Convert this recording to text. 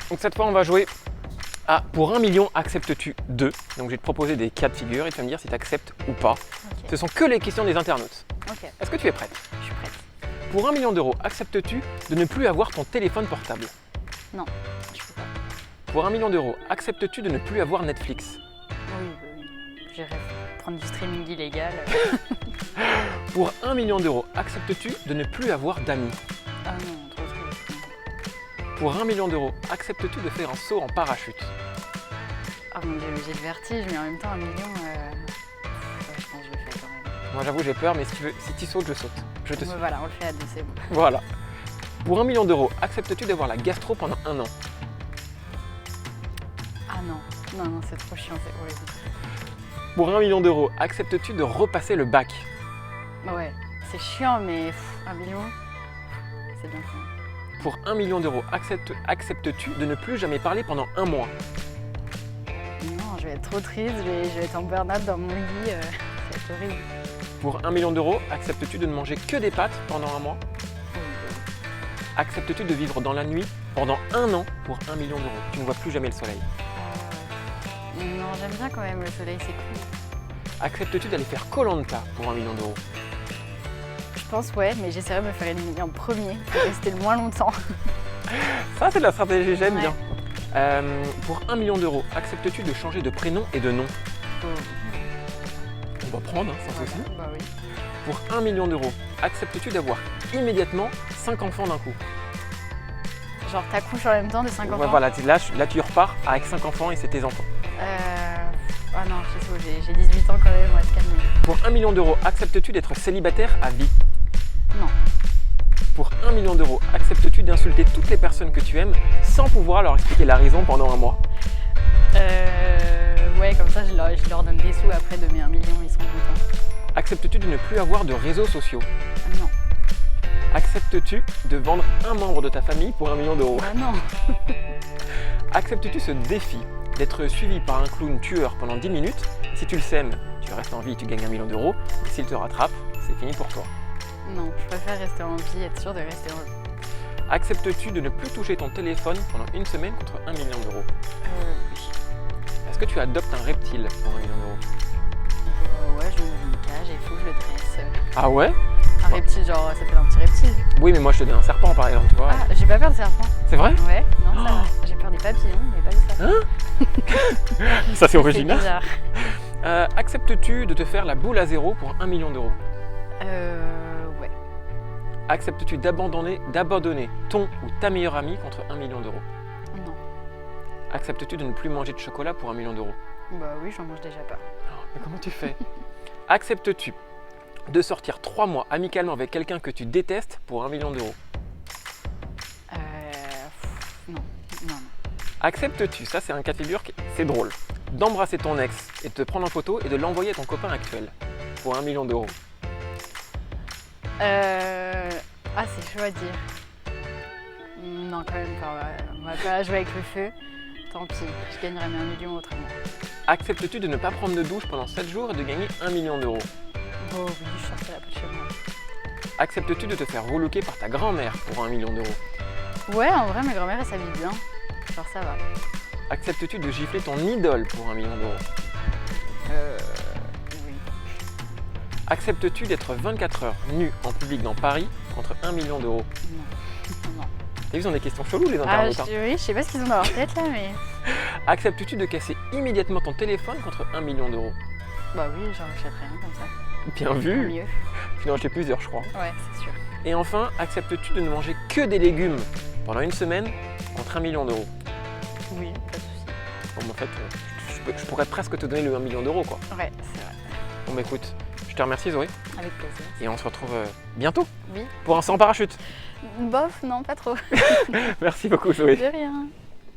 Donc cette fois, on va jouer à pour 1 million, acceptes-tu 2. Donc je vais te proposer des cas de figure et tu vas me dire si tu acceptes ou pas. Ok. Ce sont que les questions des internautes. Ok, Est-ce que tu es prête? je suis prête. Pour 1 million d'euros, acceptes-tu de ne plus avoir ton téléphone portable? Je peux pas. Pour 1 million d'euros, acceptes-tu de ne plus avoir Netflix? Oui. J'irai prendre du streaming illégal. Pour 1 million d'euros, acceptes-tu de ne plus avoir d'amis? Ah non, trop triste. Pour 1 million d'euros, acceptes-tu de faire un saut en parachute? Ah mon dieu, j'ai le vertige, mais en même temps, 1 million. Ouais, je pense que je le fais quand même. Moi j'avoue j'ai peur, mais si tu sautes, je saute. Je te suis. Voilà, on le fait à deux, c'est bon. Voilà. Pour 1 million d'euros, acceptes-tu d'avoir la gastro pendant 1 an? Ah non, c'est trop chiant, c'est horrible. Pour 1 million d'euros, acceptes-tu de repasser le bac? Ouais, c'est chiant, mais 1 million, c'est bien fait. Pour 1 million d'euros, acceptes-tu de ne plus jamais parler pendant 1 mois? Non, je vais être trop triste, je vais être en burn-out dans mon lit, ça va être horrible. Pour 1 million d'euros, acceptes-tu de ne manger que des pâtes pendant 1 mois? Acceptes-tu de vivre dans la nuit pendant 1 an pour 1 million d'euros? Tu ne vois plus jamais le soleil. Non, j'aime bien quand même le soleil, c'est cool. Acceptes-tu d'aller faire Koh Lanta pour 1 million d'euros? Je pense ouais, mais j'essaierai de me faire éliminer en premier pour rester le moins longtemps. Ça c'est de la stratégie, j'aime Ouais. bien. Pour 1 million d'euros, acceptes-tu de changer de prénom et de nom? On va prendre, hein, sans souci. Bah oui. Pour 1 million d'euros, acceptes-tu d'avoir immédiatement 5 enfants d'un coup? Genre t'accouches en même temps de 5 enfants. Ouais, voilà, là tu repars avec 5 enfants et c'est tes enfants. Ah non, je sais pas, j'ai 18 ans quand même, on va se calmer. Pour 1 million d'euros, acceptes-tu d'être célibataire à vie? Non. Pour 1 million d'euros, acceptes-tu d'insulter toutes les personnes que tu aimes sans pouvoir leur expliquer la raison pendant 1 mois? Ouais, comme ça je leur donne des sous après de mes 1 million, ils sont contents. Acceptes-tu de ne plus avoir de réseaux sociaux? Ah non. Acceptes-tu de vendre un membre de ta famille pour 1 million d'euros? Ah non. Acceptes-tu ce défi d'être suivi par un clown tueur pendant 10 minutes? Si tu le sèmes, tu restes en vie et tu gagnes 1 million d'euros. Et s'il te rattrape, c'est fini pour toi. Non, je préfère rester en vie, être sûre de rester en vie. Acceptes-tu de ne plus toucher ton téléphone pendant 1 semaine contre 1 million d'euros? Oui. Est-ce que tu adoptes un reptile pour 1 million d'euros? Ouais, je me mets une cage et il faut que je le dresse. Ah ouais? Un reptile, genre ça s'appelle un petit reptile. Oui, mais moi je te donne un serpent par exemple, tu vois. Ah, j'ai pas peur des serpents. C'est vrai? Ouais, non, ça va. J'ai peur des papillons, mais pas des serpents. Ça c'est original. bizarre. Acceptes-tu de te faire la boule à zéro pour 1 million d'euros? Ouais. Acceptes-tu d'abandonner ton ou ta meilleure amie contre 1 million d'euros? Non. Acceptes-tu de ne plus manger de chocolat pour 1 million d'euros? Bah oui, j'en mange déjà pas. Mais comment tu fais? Acceptes-tu de sortir 3 mois amicalement avec quelqu'un que tu détestes pour 1 million d'euros? Non. Acceptes-tu, ça c'est un cas de figure, c'est drôle, d'embrasser ton ex et de te prendre en photo et de l'envoyer à ton copain actuel pour 1 million d'euros? Ah, c'est chaud à dire. Non, quand même pas. On va pas jouer avec le feu. Tant pis, je gagnerai mes 1 million autrement. Acceptes-tu de ne pas prendre de douche pendant 7 jours et de gagner 1 million d'euros? Oh oui, je sortirai pas de chez moi. Acceptes-tu de te faire relooker par ta grand-mère pour 1 million d'euros? Ouais, en vrai, ma grand-mère, elle s'habille bien. Genre, ça va. Acceptes-tu de gifler ton idole pour 1 million d'euros? Oui. Acceptes-tu d'être 24 heures nu en public dans Paris contre 1 million d'euros? Non. T'as vu, ils ont des questions cheloues les Ah, internautes. hein. oui, je sais pas ce qu'ils ont dans leur tête là, mais. Acceptes-tu de casser immédiatement ton téléphone contre 1 million d'euros? Bah oui, j'en achèterai un comme ça. Bien Tant vu. mieux. Tu en acheté plusieurs, je crois. Ouais, c'est sûr. Et enfin, acceptes-tu de ne manger que des légumes pendant 1 semaine contre 1 million d'euros? Oui, pas de soucis. Bon, en fait, je pourrais presque te donner le 1 million d'euros, quoi. Ouais, c'est vrai. Bon, bah écoute, je te remercie, Zoé. Avec plaisir. Et on se retrouve bientôt Oui. pour un saut en parachute. Bof, non, pas trop. Merci beaucoup, Zoé. De rien.